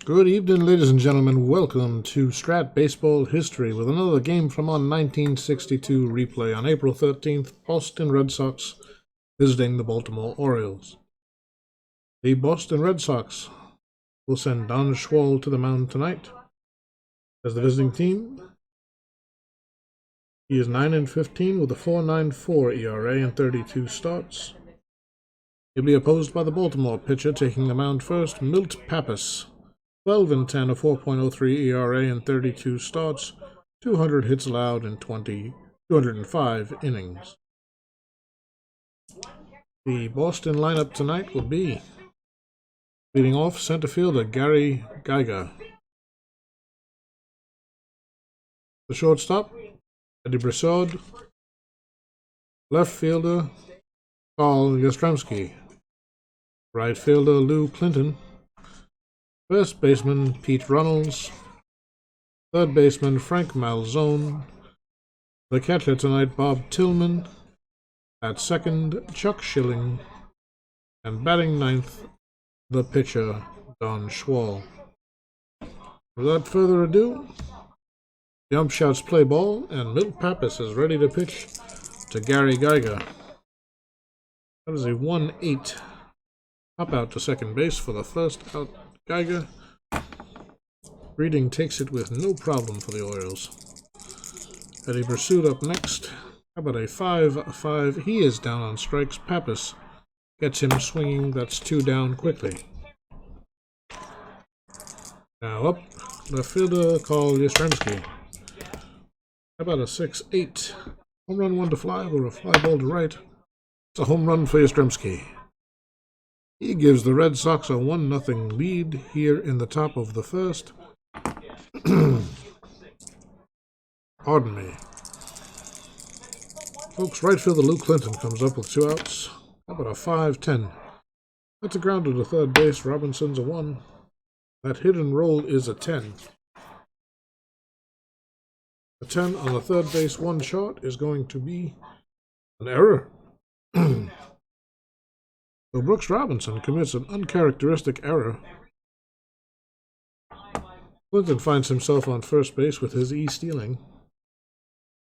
Good evening, ladies and gentlemen. Welcome to Strat Baseball History with another game from our 1962 replay on April 13th. Boston Red Sox visiting the Baltimore Orioles. The Boston Red Sox will send Don Schwall to the mound tonight as the visiting team. He is 9-15 with a 4.94 ERA and 32 starts. He'll be opposed by the Baltimore pitcher taking the mound first, Milt Pappas. 12-10, a 4.03 ERA and 32 starts, 200 hits allowed in 205 innings. The Boston lineup tonight will be leading off center fielder Gary Geiger. The shortstop, Eddie Brissaud. Left fielder, Carl Yastrzemski. Right fielder, Lou Clinton. First baseman, Pete Runnels. Third baseman, Frank Malzone. The catcher tonight, Bob Tillman. At second, Chuck Schilling. And batting ninth, the pitcher, Don Schwall. Without further ado, the ump shouts play ball, and Milt Pappas is ready to pitch to Gary Geiger. That is a 1-8. Hop out to second base for the first out. Geiger. Reading takes it with no problem for the Orioles. Eddie Brissaud up next. How about a 5-5? He is down on strikes. Pappas gets him swinging. That's 2 down quickly. Now up, left fielder Carl Yastrzemski. How about a 6-8? Home run, 1 to fly, or a fly ball to right. It's a home run for Yastrzemski. He gives the Red Sox a 1-0 lead here in the top of the first. Pardon me. Folks, right fielder Lou Clinton comes up with 2 outs. How about a 5-10? That's a grounder to third base. Robinson's a 1. That hit and roll is a 10. A 10 on the third base 1 shot is going to be an error. So Brooks Robinson commits an uncharacteristic error. Clinton finds himself on first base with his stealing.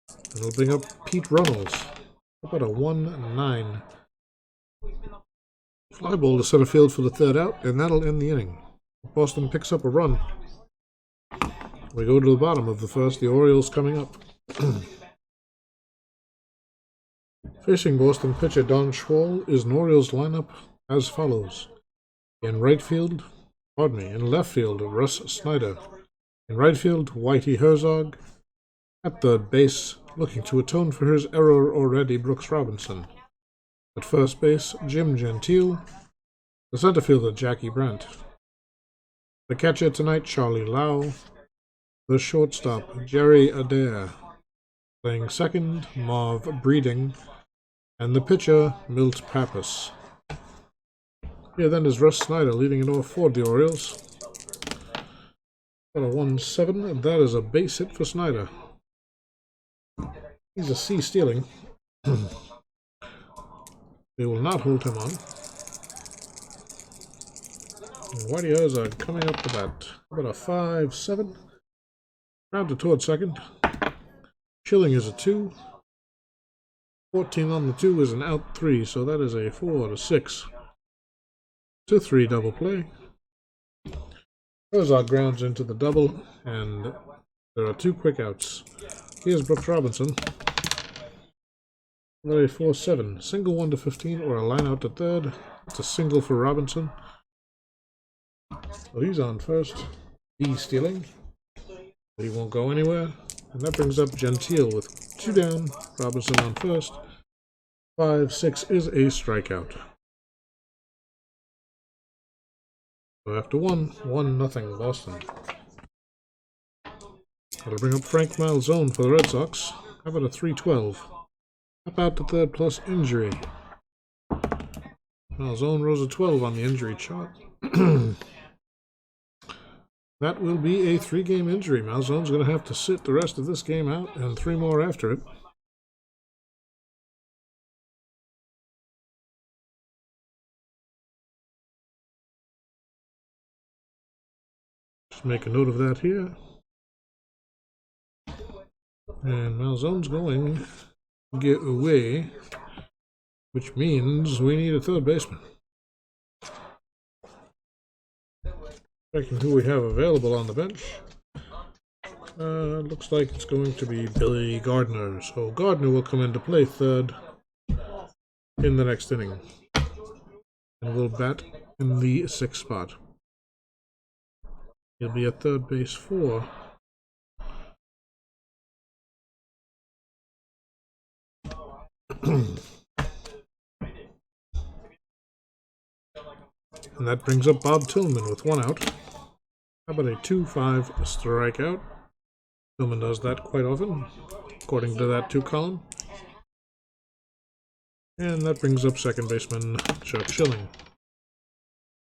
And he'll bring up Pete Runnels. How about a 1-9? Fly ball to center field for the third out, and that'll end the inning. Boston picks up a run. We go to the bottom of the first, the Orioles coming up. Facing Boston pitcher Don Schwall is an Orioles lineup as follows. In left field, Russ Snyder. In right field, Whitey Herzog. At third base, looking to atone for his error already, Brooks Robinson. At first base, Jim Gentile. The center fielder, Jackie Brandt. The catcher tonight, Charlie Lau. The shortstop, Jerry Adair. Playing second, Marv Breeding. And the pitcher, Milt Pappas. Here then is Russ Snyder leading it off for the Orioles. Got a 1-7, and that is a base hit for Snyder. He's a C stealing. They will not hold him on. And Whitey Herzog coming up to bat. How about a 5-7? Grounded toward second. Schilling is a 2. 14 on the 2 is an out 3, so that is a 4-6. 2-3 double play. Herzog grounds into the double, and there are 2 quick outs. Here's Brooks Robinson. Another 4-7. Single 1 to 15 or a line out to third. It's a single for Robinson. So he's on first. He's stealing. But he won't go anywhere. And that brings up Gentile with 2 down. Robinson on first. 5-6 is a strikeout. So after 1-0 Boston. That'll bring up Frank Malzone for the Red Sox. How about a 3-12? Up out to third plus injury. Malzone rose a 12 on the injury chart. That will be a 3-game injury. Malzone's going to have to sit the rest of this game out and 3 more after it. Just make a note of that here. And Malzone's going to get away, which means we need a third baseman. Checking who we have available on the bench. Looks like it's going to be Billy Gardner. So Gardner will come in to play third in the next inning. And will bat in the 6th spot. He'll be at third base for and that brings up Bob Tillman with 1 out. How about a 2-5 strikeout? Tillman does that quite often, according to that 2 column. And that brings up second baseman Chuck Schilling.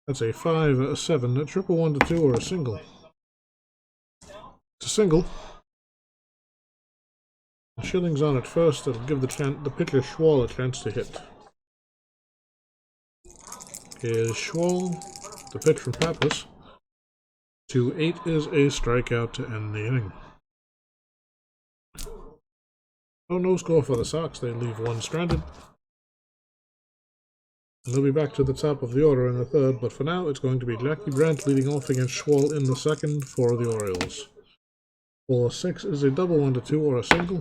That's a 5-7, a triple 1-2, or a single. It's a single. Schilling's on at first. It'll give the pitcher Schwall a chance to hit. Here's Schwall, the pitch from Pappas. 2-8 is a strikeout to end the inning. No score for the Sox. They leave 1 stranded. And they'll be back to the top of the order in the 3rd, but for now it's going to be Jackie Brandt leading off against Schwall in the 2nd for the Orioles. 4-6 is a double 1-2 or a single.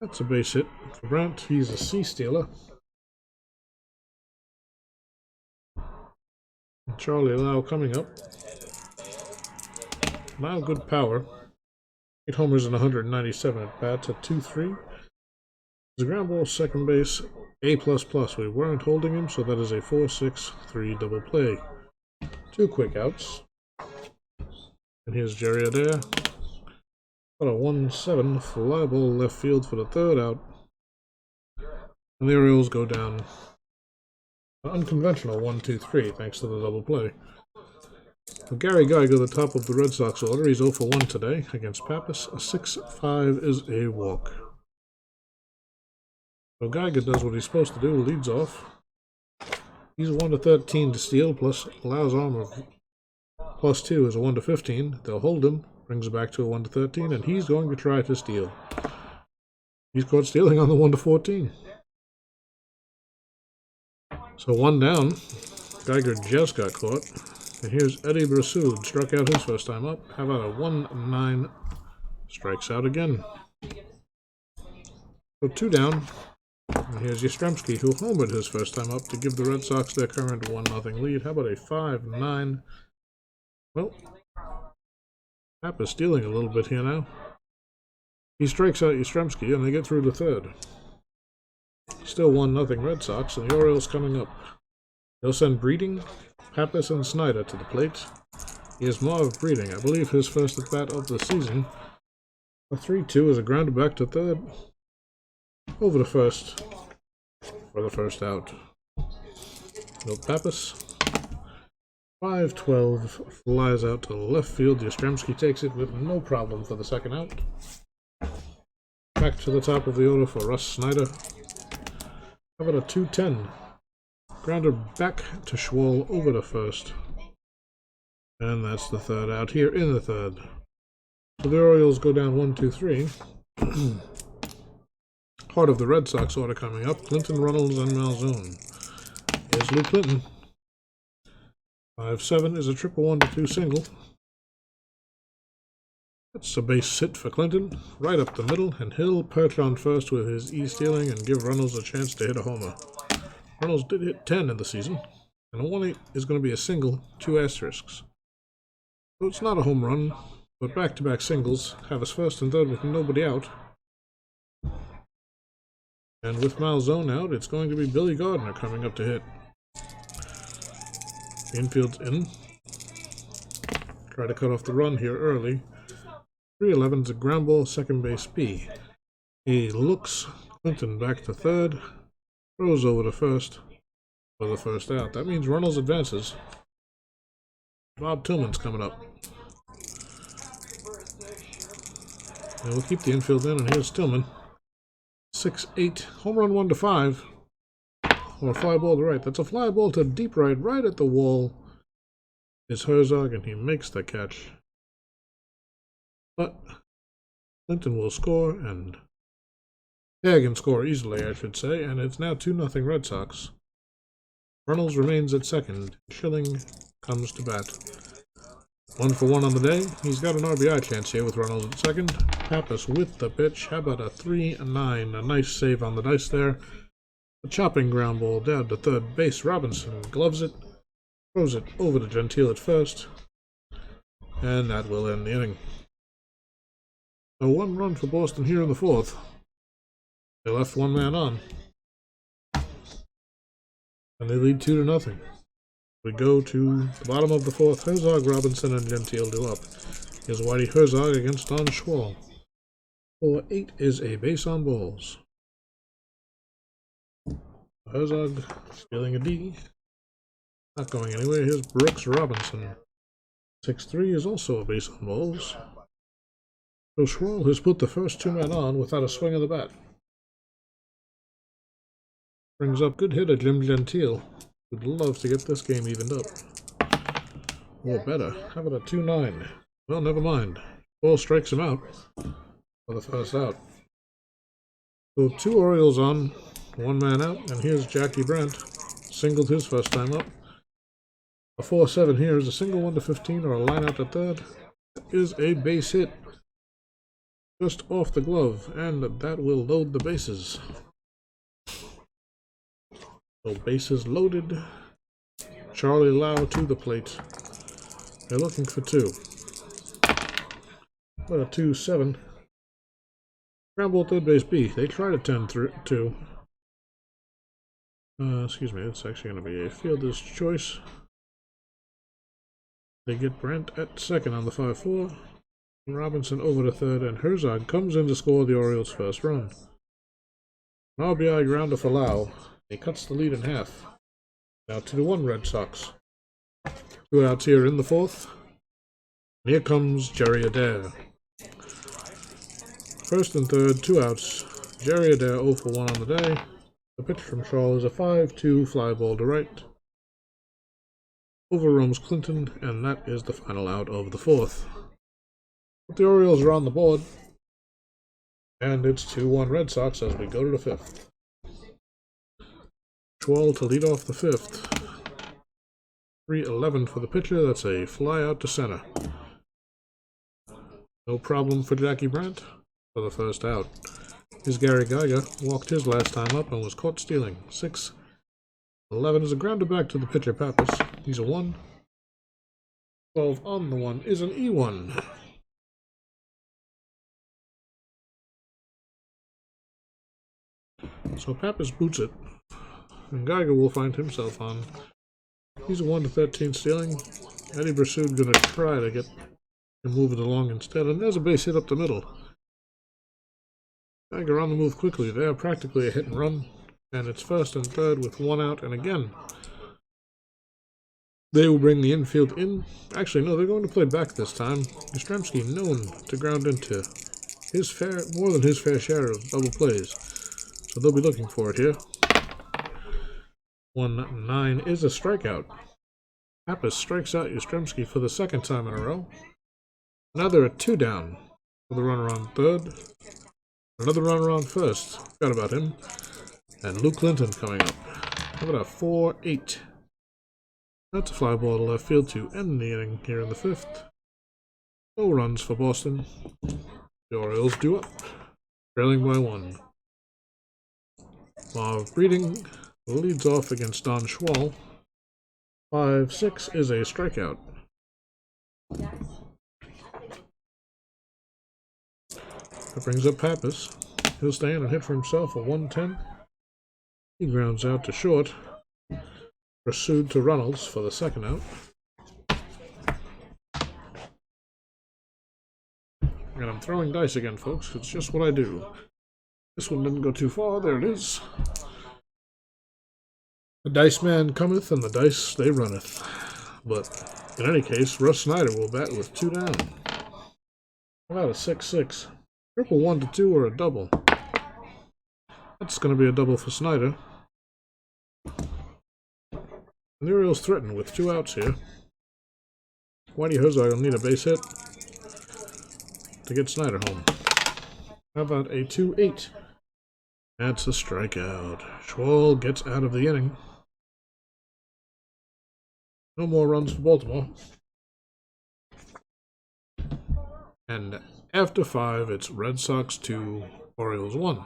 That's a base hit for Brandt. He's a C-stealer. Charlie Lau coming up. Lau good power. 8 homers and 197 at bats at 2-3. The ground ball second base A++. We weren't holding him, so that is a 4-6-3 double play. 2 quick outs. And here's Jerry Adair. Got a 1-7 fly ball left field for the 3rd out. And the Orioles go down an unconventional 1-2-3 thanks to the double play. So Gary Geiger, the top of the Red Sox order, he's 0 for 1 today against Pappas. A 6-5 is a walk. So Geiger does what he's supposed to do, leads off. He's a 1-13 to steal, plus allows armor +2 is a 1-15. They'll hold him, brings it back to a 1-13, and he's going to try to steal. He's caught stealing on the 1-14. So 1 down. Geiger just got caught. And here's Eddie Brassoud, struck out his first time up. How about a 1-9? Strikes out again. So 2 down. And here's Yastrzemski, who homered his first time up to give the Red Sox their current 1-0 lead. How about a 5-9? Well, Pappas stealing a little bit here now. He strikes out Yastrzemski, and they get through to 3rd. Still 1-0 Red Sox, and the Orioles coming up. They'll send Breeding, Pappas, and Snyder to the plate. Here's Marv Breeding, I believe his first at-bat of the season. A 3-2 is a grounder back to 3rd. Over to 1st for the 1st out. No Pappas. 5-12 flies out to left field. Yastrzemski takes it with no problem for the 2nd out. Back to the top of the order for Russ Snyder. How about a 2-10? Grounder back to Schwall over to 1st. And that's the 3rd out here in the 3rd. So the Orioles go down 1-2-3. Part of the Red Sox order coming up. Clinton, Runnels, and Malzone. Here's Lou Clinton. 5-7 is a triple 1-2 single. That's a base hit for Clinton, right up the middle, and he'll perch on first with his E-stealing and give Runnels a chance to hit a homer. Runnels did hit 10 in the season, and a 1-8 is going to be a single, 2 asterisks. So it's not a home run, but back-to-back singles have us 1st and 3rd with nobody out. And with Malzone out, it's going to be Billy Gardner coming up to hit. The infield's in. Try to cut off the run here early. 3-11's a ground ball, second base B. He looks Clinton back to 3rd. Throws over to 1st for the 1st out. That means Runnels advances. Bob Tillman's coming up. And we'll keep the infield in, and here's Tillman. 6-8, home run 1-5. Or a fly ball to right. That's a fly ball to deep right, right at the wall. is Herzog, and he makes the catch. But Clinton will score, and Hagen score easily, I should say, and it's now 2-0 Red Sox. Runnels remains at second. Schilling comes to bat. 1 for 1 on the day. He's got an RBI chance here with Runnels at second. Pappas with the pitch. How about a 3-9? A nice save on the dice there. A chopping ground ball down to third base. Robinson gloves it. Throws it over to Gentile at first. And that will end the inning. So 1 run for Boston here in the fourth. They left 1 man on. And they lead 2-0. We go to the bottom of the fourth. Herzog, Robinson, and Gentile do up. Here's Whitey Herzog against Don Schwall. 4-8 is a base on balls. Herzog stealing a D. Not going anywhere. Here's Brooks Robinson. 6-3 is also a base on balls. So Schwall has put the first 2 men on without a swing of the bat. Brings up good hitter Jim Gentile. Would love to get this game evened up. Or better. How about a 2-9? Well, never mind. Ball strikes him out for the first out. So 2 Orioles on, 1 man out, and here's Jackie Brandt. Singled his first time up. A 4-7 here is a single 1 to 15 or a line out to third. Is a base hit. Just off the glove, and that will load the bases. So bases loaded. Charlie Lau to the plate. They're looking for 2. But a 2-7. Ground ball third base B. They try to 10-2. Excuse me, it's actually going to be a fielder's choice. They get Brent at second on the 5-4. Robinson over to third, and Herzog comes in to score the Orioles' first run. An RBI grounder for Lau. He cuts the lead in half. Now 2-1 Red Sox. 2 outs here in the fourth. And here comes Jerry Adair. First and third, 2 outs. Jerry Adair 0 for 1 on the day. The pitch from Shaw is a 5-2 fly ball to right. Over roams Clinton, and that is the final out of the fourth. But the Orioles are on the board. And it's 2-1 Red Sox as we go to the fifth. Schwall to lead off the fifth. 3-11 for the pitcher. That's a fly out to center. No problem for Jackie Brandt for the first out. Here's Gary Geiger. Walked his last time up and was caught stealing. 6-11 is a grounder back to the pitcher Pappas. He's a 1. 12 on the 1 is an E1. So Pappas boots it. And Geiger will find himself on. He's a 1 to 13 stealing. Eddie Brassoud gonna try to get and move it along instead. And there's a base hit up the middle. Geiger on the move quickly. They are practically a hit and run. And it's first and third with 1 out. And again, they will bring the infield in. Actually, no, they're going to play back this time. Yastrzemski known to ground into more than his fair share of double plays. So they'll be looking for it here. 1-9 is a strikeout. Pappas strikes out Yastrzemski for the second time in a row. Now they're at 2 down for the runner on third. Another runner on first. Forgot about him. And Luke Clinton coming up. How about a 4-8? That's a fly ball to left field to end the inning here in the fifth. No runs for Boston. The Orioles do up, trailing by 1. Marv Breeding leads off against Don Schwall. 5-6 is a strikeout. That brings up Pappas. He'll stay in and hit for himself a 1-10. He grounds out to short. Pursued to Runnels for the second out. And I'm throwing dice again, folks. It's just what I do. This one didn't go too far. There it is. The dice man cometh, and the dice they runneth. But in any case, Russ Snyder will bat with 2 down. About a 6-6. Triple 1 to 2 or a double. That's going to be a double for Snyder. And the Orioles threaten with 2 outs here. Whitey Herzog will need a base hit to get Snyder home. How about a 2-8? That's a strikeout. Schwal gets out of the inning. No more runs for Baltimore. And after 5, it's Red Sox 2, Orioles 1.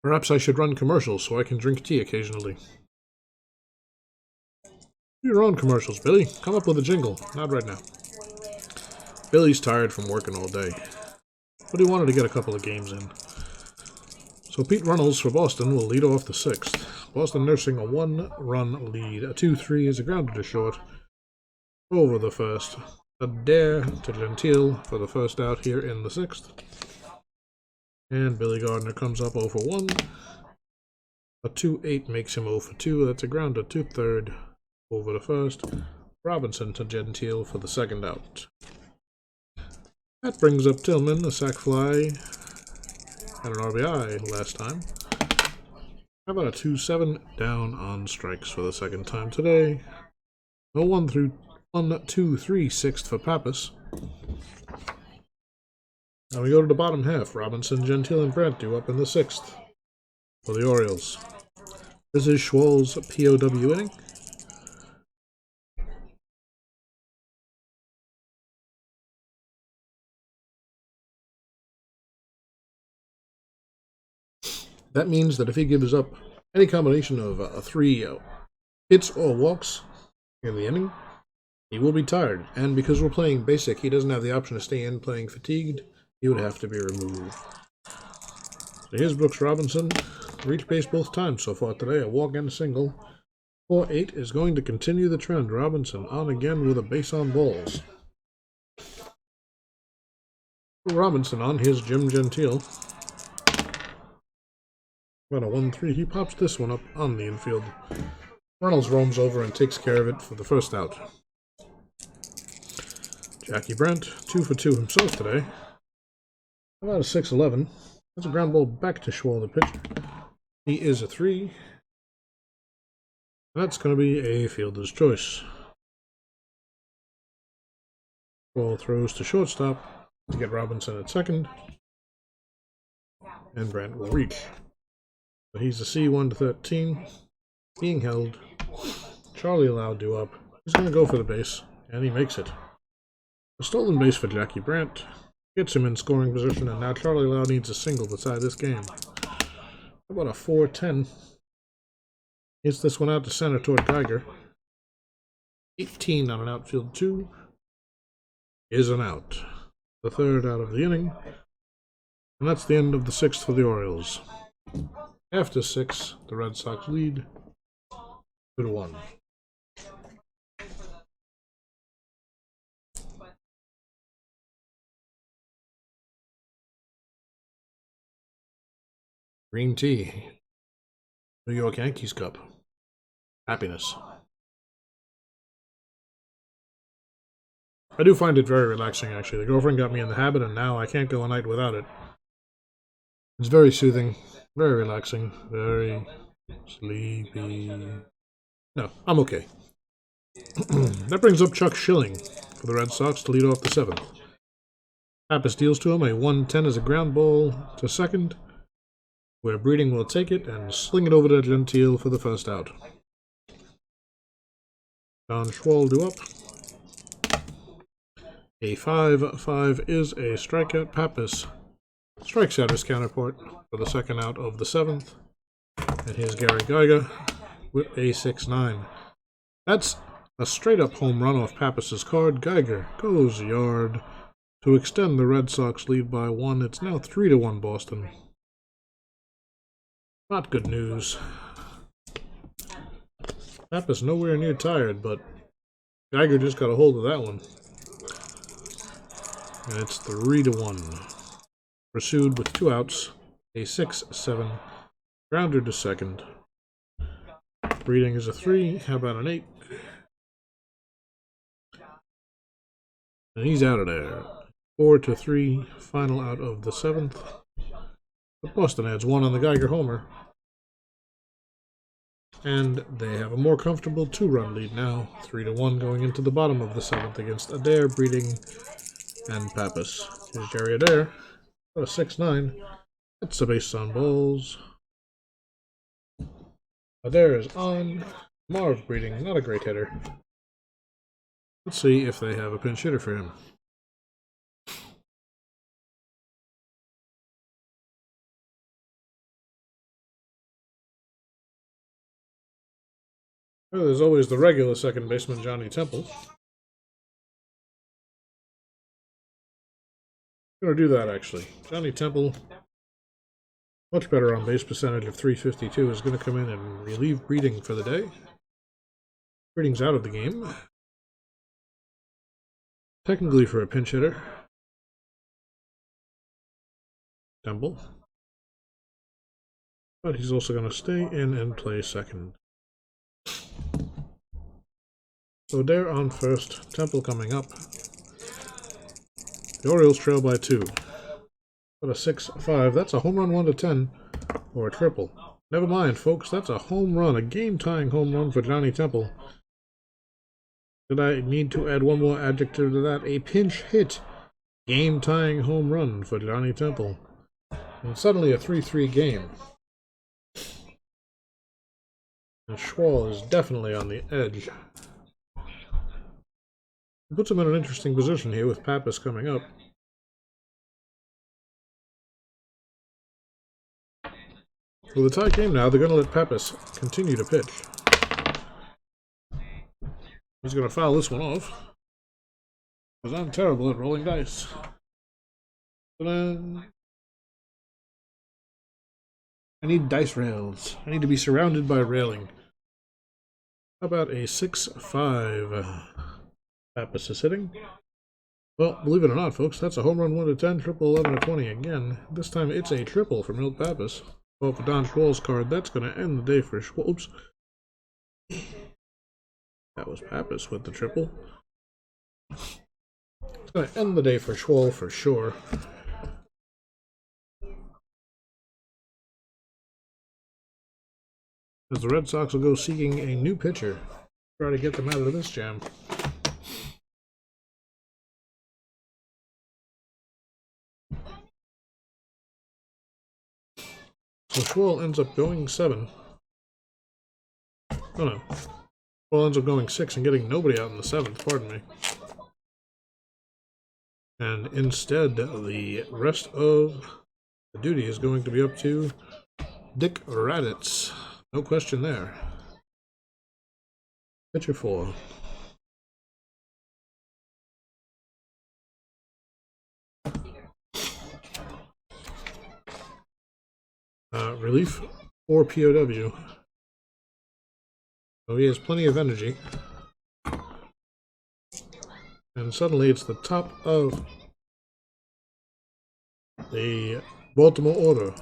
Perhaps I should run commercials so I can drink tea occasionally. Do your own commercials, Billy. Come up with a jingle. Not right now. Billy's tired from working all day, but he wanted to get a couple of games in. So Pete Runnels for Boston will lead off the 6th. Boston nursing a 1-run lead. A 2-3 is a grounder to short over the 1st. A dare to Gentile for the first out here in the 6th. And Billy Gardner comes up 0 for 1. A 2-8 makes him 0 for 2. That's a grounder to 3rd over the 1st. Robinson to Gentile for the 2nd out. That brings up Tillman, a sac fly, and an RBI last time. How about a 2-7 down on strikes for the 2nd time today? A 1-2-3 6th for Pappas. Now we go to the bottom half. Robinson, Gentile, and Brandt due up in the 6th for the Orioles. This is Schwal's POW inning. That means that if he gives up any combination of 3 hits or walks in the inning, he will be tired. And because we're playing basic, he doesn't have the option to stay in playing fatigued. He would have to be removed. So here's Brooks Robinson. Reached base both times so far today, a walk and a single. 4-8 is going to continue the trend. Robinson on again with a base on balls. Robinson on, here's Jim Gentile. About a 1-3. He pops this one up on the infield. Reynolds roams over and takes care of it for the first out. Jackie Brandt, 2 for 2 himself today. About a 6-11. That's a ground ball back to Schwal, the pitcher. He is a 3. That's going to be a fielder's choice. Schwal throws to shortstop to get Robinson at 2nd. And Brandt will reach. So he's a C1 to 13. Being held. Charlie Lau due up. He's going to go for the base, and he makes it. A stolen base for Jackie Brandt. Gets him in scoring position, and now Charlie Lau needs a single beside this game. How about a 4-10? Hits this one out to center toward Geiger. 18 on an outfield 2 is an out. The 3rd out of the inning. And that's the end of the 6th for the Orioles. After 6, the Red Sox lead 2-1. Green tea. New York Yankees Cup. Happiness. I do find it very relaxing, actually. The girlfriend got me in the habit, and now I can't go a night without it. It's very soothing, very relaxing, very sleepy. No, I'm okay. That brings up Chuck Schilling for the Red Sox to lead off the 7th. Pappas deals to him a 1-10 as a ground ball to 2nd, where Breeding will take it and sling it over to Gentile for the first out. Don Schwal due up. A 5-5 is a strikeout. Pappas strikes out his counterpart for the 2nd out of the 7th. And here's Gary Geiger with a 6-9. That's a straight-up home run off Pappas's card. Geiger goes yard to extend the Red Sox lead by 1. It's now 3-1 Boston. Not good news. Pappas nowhere near tired, but Geiger just got a hold of that one. And it's 3-1. Pursued with 2 outs. A 6-7. Grounder to 2nd. Breeding is a 3. How about an 8? And he's out of there. 4-3. Final out of the 7th. But Boston adds 1 on the Geiger homer. And they have a more comfortable 2-run lead now, 3-1 going into the bottom of the 7th against Adair, Breeding, and Pappas. Here's Jerry Adair, a 6-9. That's a base on balls. Adair is on. Marv Breeding, not a great hitter. Let's see if they have a pinch hitter for him. Well, there's always the regular second baseman, Johnny Temple. I'm going to do that, actually. Johnny Temple, much better on base percentage of .352, is going to come in and relieve Breeding for the day. Breeding's out of the game. Technically for a pinch hitter. Temple. But he's also going to stay in and play second. So Adair on first, Temple coming up. The Orioles trail by 2. But a 6-5. That's a home run 1-10 or a triple. Never mind, folks. That's a home run, a game-tying home run for Johnny Temple. Did I need to add one more adjective to that? A pinch hit. Game-tying home run for Johnny Temple. And suddenly a 3-3 game. And Schwal is definitely on the edge. It puts him in an interesting position here with Pappas coming up. With a tie game now, they're going to let Pappas continue to pitch. He's going to foul this one off. Because I'm terrible at rolling dice. I need dice rails. I need to be surrounded by railing. How about a 6-5? Pappas is hitting. Well, believe it or not, folks, that's a home run 1-10, triple 11-20 again. This time it's a triple for Milt Pappas. Well, for Don Schwal's card, that's going to end the day for Schwal. Oops. That was Pappas with the triple. It's going to end the day for Schwal for sure. As the Red Sox will go seeking a new pitcher. Try to get them out of this jam. So Schwal ends up going 7. Oh no. Schwal ends up going 6 and getting nobody out in the 7th, pardon me. And instead, the rest of the duty is going to be up to Dick Raditz. No question there. Pitcher 4. Relief or POW. So he has plenty of energy. And suddenly it's the top of the Baltimore order.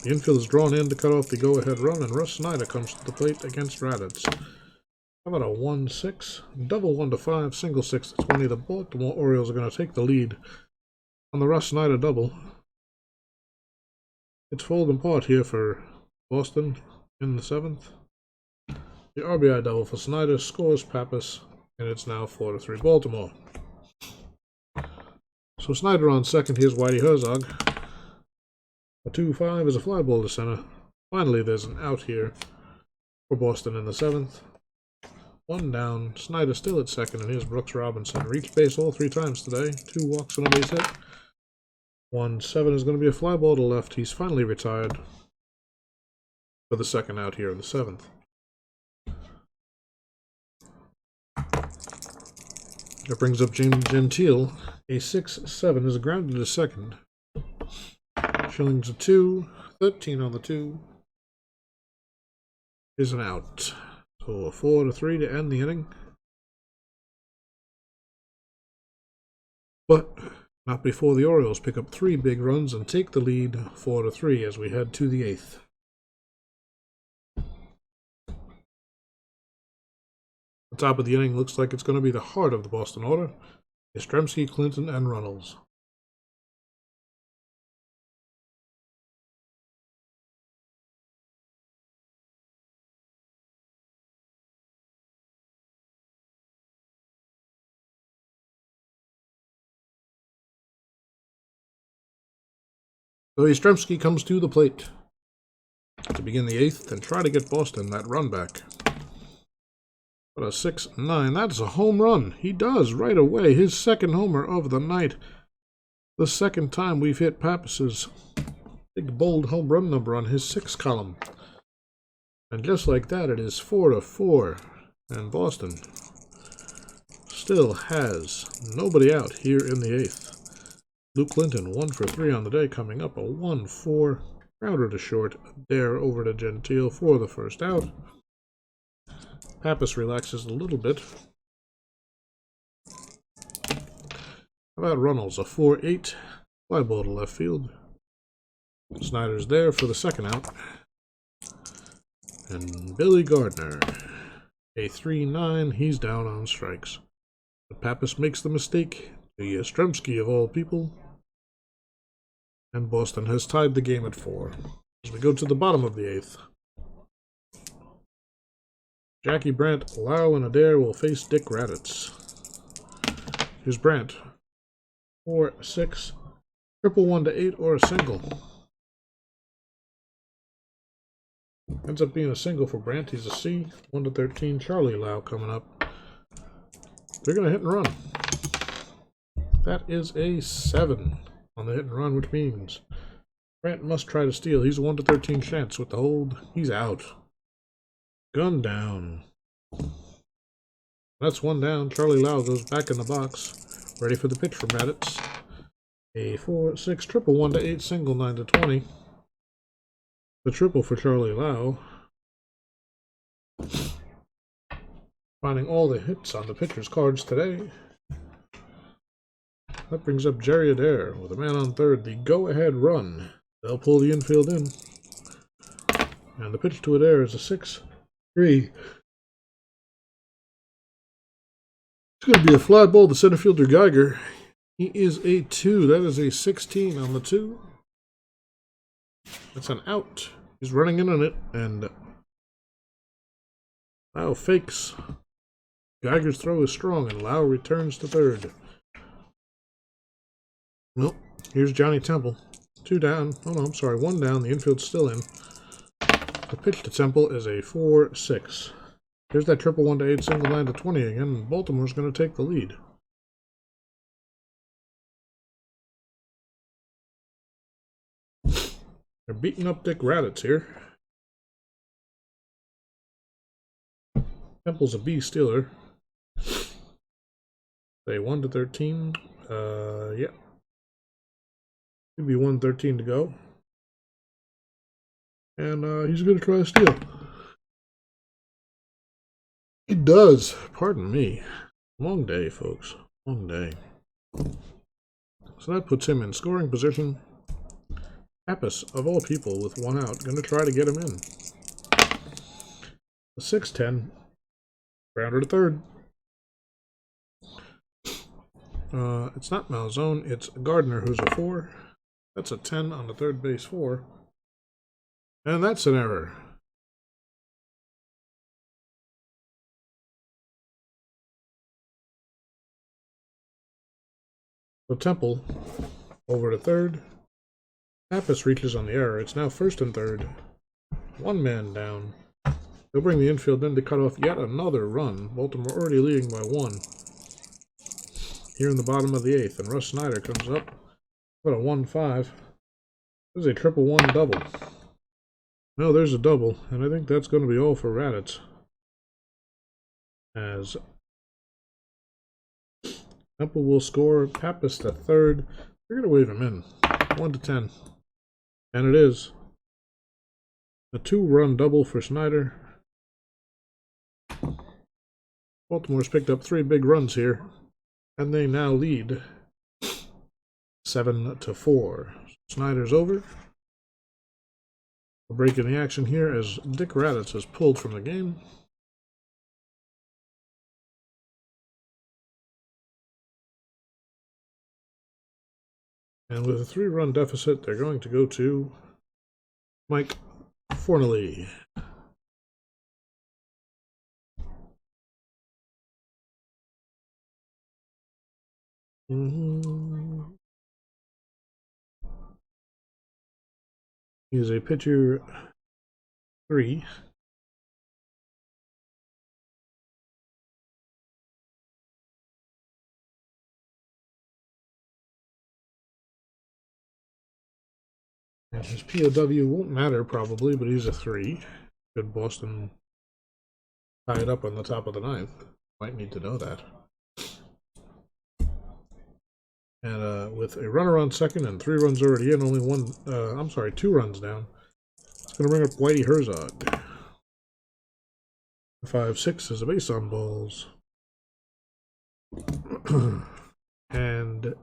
The infield is drawn in to cut off the go-ahead run, and Russ Snyder comes to the plate against Raditz. How about a 1-6? Double 1-5, single 6-20. The Baltimore Orioles are going to take the lead on the Russ Snyder double. It's folding apart here for Boston in the 7th. The RBI double for Snyder scores Pappas, and it's now 4-3 Baltimore. So Snyder on second. Here's Whitey Herzog. A 2-5 is a fly ball to center. Finally, there's an out here for Boston in the 7th. 1 down. Snyder still at second, and here's Brooks Robinson. Reached base all 3 times today. 2 walks and a base hit. 1-7 is going to be a fly ball to left. He's finally retired for the second out here in the 7th. That brings up James Gentile. A 6-7 is grounded to second. Schilling's a 2. 13 on the 2. Is an out. So a 4-3 to end the inning. But not before the Orioles pick up 3 big runs and take the lead 4-3 as we head to the 8th. The top of the inning looks like it's going to be the heart of the Boston order. Yastrzemski, Clinton, and Runnels. So Yastrzemski comes to the plate to begin the 8th and try to get Boston that run back. But a 6-9, that's a home run. He does right away. His second homer of the night. The second time we've hit Pappas's big bold home run number on his 6th column. And just like that, it is 4-4. And Boston still has nobody out here in the 8th. Luke Clinton, 1 for 3 on the day, coming up a 1-4. Grounder to short, Dare over to Gentile for the first out. Pappas relaxes a little bit. How about Runnels, a 4-8. Fly ball to left field. Snyder's there for the second out. And Billy Gardner, a 3-9. He's down on strikes. But Pappas makes the mistake to Yastrzemski of all people. And Boston has tied the game at 4. As we go to the bottom of the 8th. Jackie Brandt, Lau, and Adair will face Dick Raditz. Here's Brandt. 4-6. Triple 1 to 8 or a single. Ends up being a single for Brandt. He's a C. 1 to 13. Charlie Lau coming up. They're going to hit and run. That is a 7 on the hit and run, which means Brandt must try to steal. He's a 1 to 13 chance with the hold. He's out. Gun down. That's one down. Charlie Lau goes back in the box. Ready for the pitch from Raditz. A 4-6 triple 1 to 8 single 9 to 20. The triple for Charlie Lau. Finding all the hits on the pitcher's cards today. That brings up Jerry Adair with a man on third. The go-ahead run. They'll pull the infield in. And the pitch to Adair is a 6-3. It's going to be a fly ball to center fielder Geiger. He is a 2. That is a 16 on the 2. That's an out. He's running in on it, and Lau fakes. Geiger's throw is strong, and Lau returns to third. Nope. Here's Johnny Temple. 2 down. Oh no, I'm sorry. 1 down. The infield's still in. The pitch to Temple is a 4-6. Here's that triple 1 to 8 single 9 to 20 again, and Baltimore's going to take the lead. They're beating up Dick Raditz here. Temple's a B stealer. Say 1 to 13. Yeah. Could be 1:13 to go. And he's going to try to steal. He does. Pardon me. Long day, folks. Long day. So that puts him in scoring position. Pappas, of all people, with 1 out, going to try to get him in. A 6-10. Grounder to third. It's not Malzone, it's Gardner who's a 4. That's a 10 on the third base 4. And that's an error. So Temple over to third. Pappas reaches on the error. It's now first and third. 1 man down. They'll bring the infield in to cut off yet another run. Baltimore already leading by 1. Here in the bottom of the 8th. And Russ Snyder comes up. What a 1-5. This is a triple 1 double. No, there's a double. And I think that's going to be all for Raditz. As Temple will score. Pappas to third. They're going to wave him in. 1 to 10. And it is a 2-run double for Snyder. Baltimore's picked up 3 big runs here. And they now lead 7 to 4. Snyder's over. A break in the action here as Dick Raditz is pulled from the game. And with a 3-run deficit, they're going to go to Mike Fornelli. He is a pitcher 3. And his POW won't matter probably, but he's a 3. Could Boston tie it up on the top of the 9th? Might need to know that. And with a runner on second and 3 runs already in, only 2 runs down. It's going to bring up Whitey Herzog. 5-6 is a base on balls. And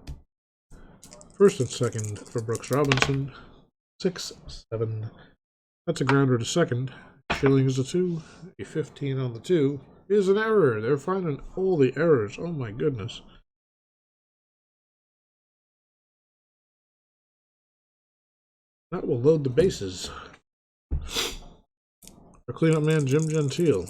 first and second for Brooks Robinson. 6-7. That's a grounder to second. Schilling is a 2. A 15 on the 2 is an error. They're finding all the errors. Oh my goodness. That will load the bases. For cleanup man Jim Gentile.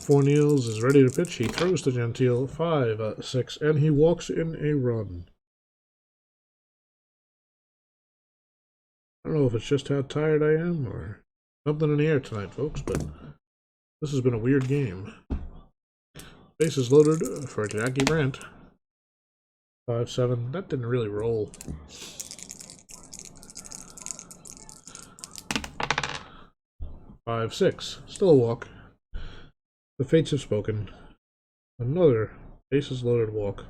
Forniels is ready to pitch. He throws to Gentile. 5-6, and he walks in a run. I don't know if it's just how tired I am or something in the air tonight, folks, but this has been a weird game. Bases loaded for Jackie Brandt. 5-7. That didn't really roll. 5-6. Still a walk. The fates have spoken. Another bases loaded walk.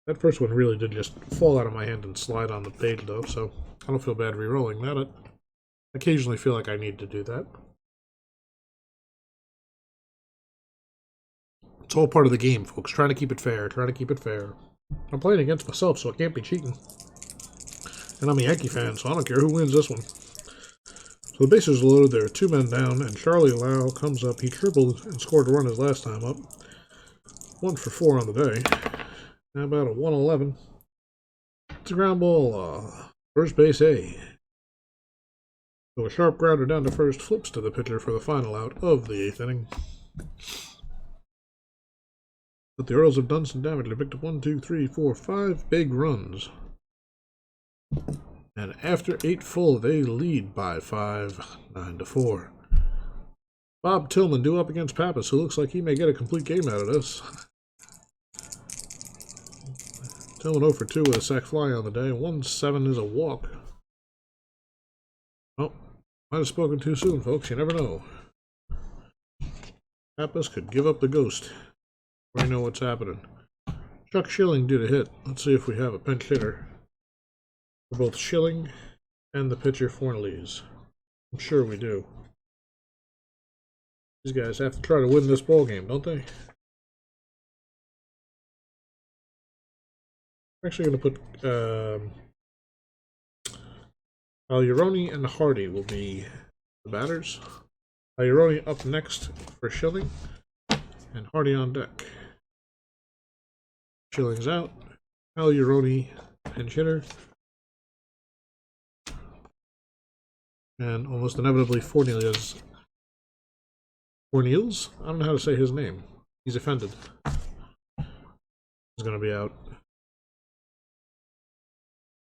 That first one really did just fall out of my hand and slide on the page, though, so I don't feel bad re-rolling that. I occasionally feel like I need to do that. It's all part of the game, folks. Trying to keep it fair. Trying to keep it fair. I'm playing against myself, so I can't be cheating. And I'm a Yankee fan, so I don't care who wins this one. So the bases are loaded. There are 2 men down, and Charlie Lau comes up. He tripled and scored a run his last time up. 1 for 4 on the day. How about a 111? It's a ground ball. First base A. So a sharp grounder down to first flips to the pitcher for the final out of the 8th inning. But the Orioles have done some damage. They picked up 1, 2, 3, 4, 5 big runs. And after 8 full, they lead by 5, 9-4. Bob Tillman due up against Pappas, who looks like he may get a complete game out of this. Tillman 0 for 2 with a sac fly on the day. 1-7 is a walk. Oh, might have spoken too soon, folks. You never know. Pappas could give up the ghost. We know what's happening. Chuck Schilling did a hit. Let's see if we have a pinch hitter for both Schilling and the pitcher Fornells. I'm sure we do. These guys have to try to win this ball game, don't they? I'm actually going to put Aluroni and Hardy will be the batters. Aluroni up next for Schilling, and Hardy on deck. Schilling's out. Aluroni, pinch hitter. And almost inevitably Fornells. Fornells? I don't know how to say his name. He's offended. He's going to be out.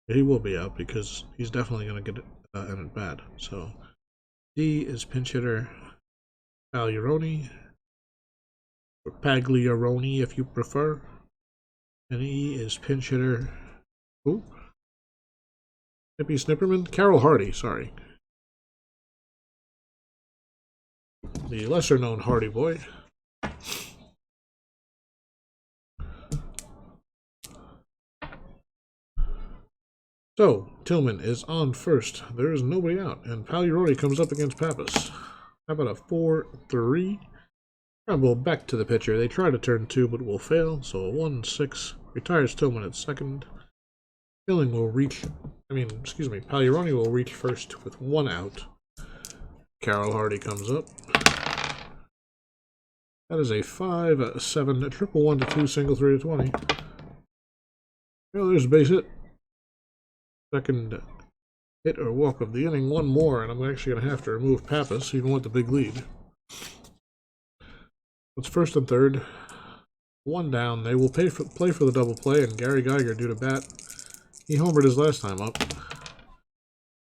He will be out because he's definitely going to get an at bat. So D is pinch hitter Aluroni, or Pagliaroni if you prefer. And E is pinch hitter. Who? Hippie Snipperman? Carroll Hardy, sorry. The lesser known Hardy boy. So, Tillman is on first. There is nobody out. And Pagliaroni comes up against Pappas. How about a 4-3? Ground ball back to the pitcher. They try to turn 2, but will fail. So a 1-6 retires Tillman at second. Schilling will reach, Pagliaroni will reach first with 1 out. Carroll Hardy comes up. That is a 5-7, a triple 1-2, single 3-20. Well, there's a base hit. Second hit or walk of the inning. 1 more, and I'm actually going to have to remove Pappas, even with the big lead. It's first and third. One down. They will play for the double play, and Gary Geiger, due to bat, he homered his last time up.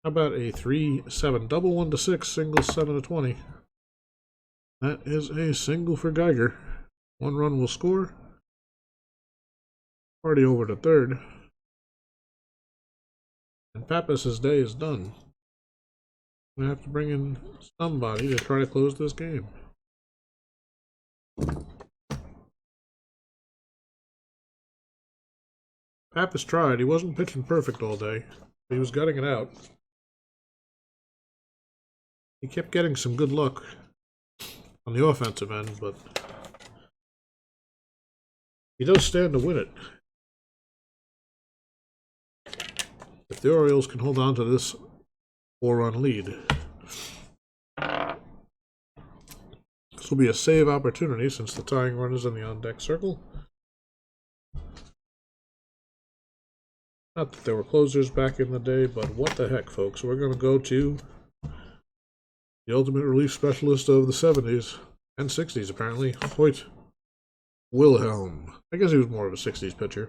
How about a 3-7 double 1 to 6, single 7 to 20? That is a single for Geiger. One run will score. Party over to third. And Pappas' day is done. We have to bring in somebody to try to close this game. Pappas tried. He wasn't pitching perfect all day. He was gutting it out. He kept getting some good luck on the offensive end, but he does stand to win it. If the Orioles can hold on to this 4-run lead, this will be a save opportunity since the tying run is in the on-deck circle. Not that there were closers back in the day, but what the heck, folks. We're going to go to the ultimate relief specialist of the 70s and 60s, apparently, Hoyt Wilhelm. I guess he was more of a 60s pitcher.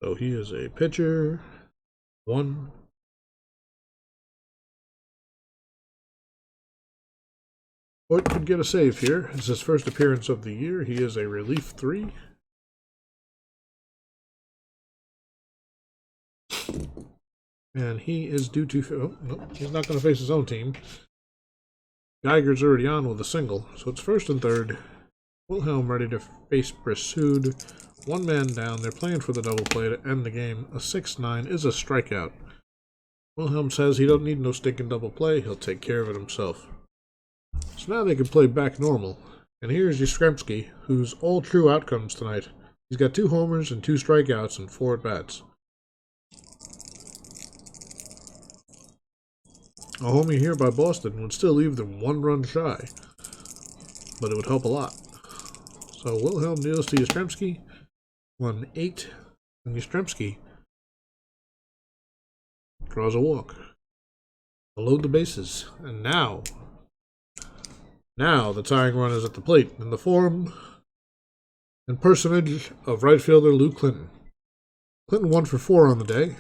So he is a pitcher. 1. Hoyt could get a save here. It's his first appearance of the year. He is a relief 3. And he is due to... Oh, no, he's not going to face his own team. Geiger's already on with a single, so it's first and third. Wilhelm ready to face Brissoud. One man down. They're playing for the double play to end the game. A 6-9 is a strikeout. Wilhelm says he don't need no stinking double play. He'll take care of it himself. So now they can play back normal. And here's Yastrzemski, who's all true outcomes tonight. He's got 2 homers and 2 strikeouts and 4 at-bats. A homie here by Boston would still leave them 1 run shy, but it would help a lot. So Wilhelm deals to Yastrzemski, 1-8, and Yastrzemski draws a walk. Load the bases, and now the tying run is at the plate in the form and personage of right fielder Lou Clinton. Clinton 1 for 4 on the day.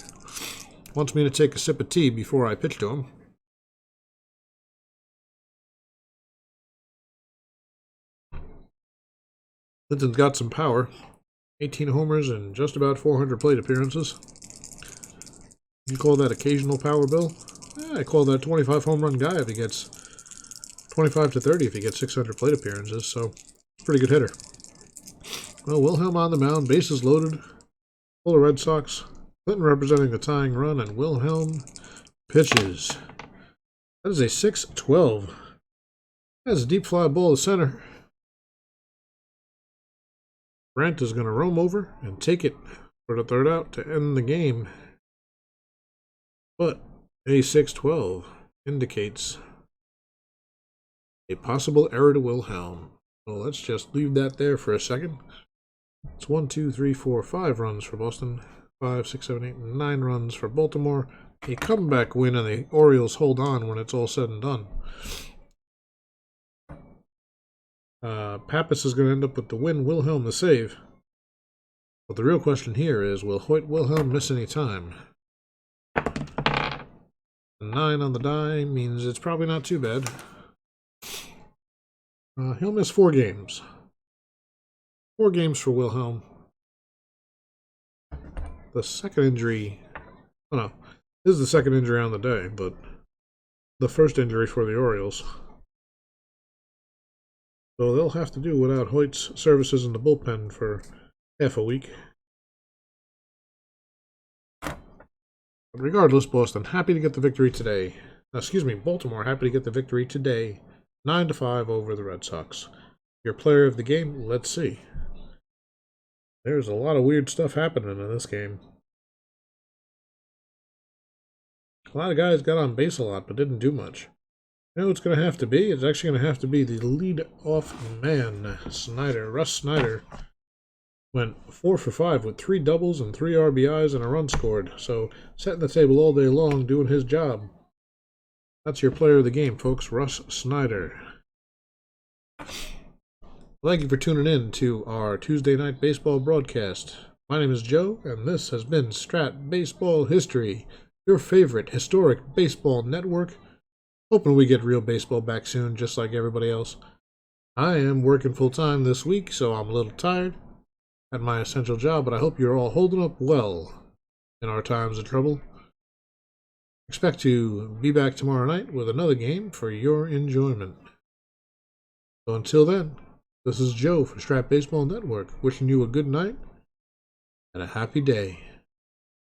Wants me to take a sip of tea before I pitch to him. Clinton's got some power. 18 homers and just about 400 plate appearances. You call that occasional power, Bill? I call that 25 home run guy if he gets 25 to 30 if he gets 600 plate appearances, so pretty good hitter. Well, Wilhelm on the mound, bases loaded, full of Red Sox. Clinton representing the tying run, and Wilhelm pitches. That is a 6-12. That's a deep fly ball to center. Brandt is going to roam over and take it for the third out to end the game. But a 6-12 indicates a possible error to Wilhelm. Well, let's just leave that there for a second. It's 1, 2, 3, 4, 5 runs for Boston. 5, 6, 7, 8, 9 runs for Baltimore. A comeback win, and the Orioles hold on when it's all said and done. Pappas is going to end up with the win, Wilhelm the save. But the real question here is, will Hoyt Wilhelm miss any time? 9 on the die means it's probably not too bad. He'll miss 4 games. 4 games for Wilhelm. The second injury... Oh no, this is the second injury on the day, but the first injury for the Orioles. So they'll have to do without Hoyt's services in the bullpen for half a week. But regardless, Boston happy to get the victory today. Baltimore happy to get the victory today. 9-5 over the Red Sox. Your player of the game, let's see. There's a lot of weird stuff happening in this game. A lot of guys got on base a lot, but didn't do much. You know what it's going to have to be? It's actually going to have to be the lead-off man, Snyder. Russ Snyder went 4 for 5 with 3 doubles and 3 RBIs and a run scored. So, setting the table all day long, doing his job. That's your player of the game, folks. Russ Snyder. Thank you for tuning in to our Tuesday night baseball broadcast. My name is Joe, and this has been Strat Baseball History, your favorite historic baseball network. Hoping we get real baseball back soon, just like everybody else. I am working full-time this week, so I'm a little tired at my essential job, but I hope you're all holding up well in our times of trouble. Expect to be back tomorrow night with another game for your enjoyment. So until then, this is Joe for Strat Baseball Network, wishing you a good night and a happy day.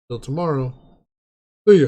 Till tomorrow, see ya.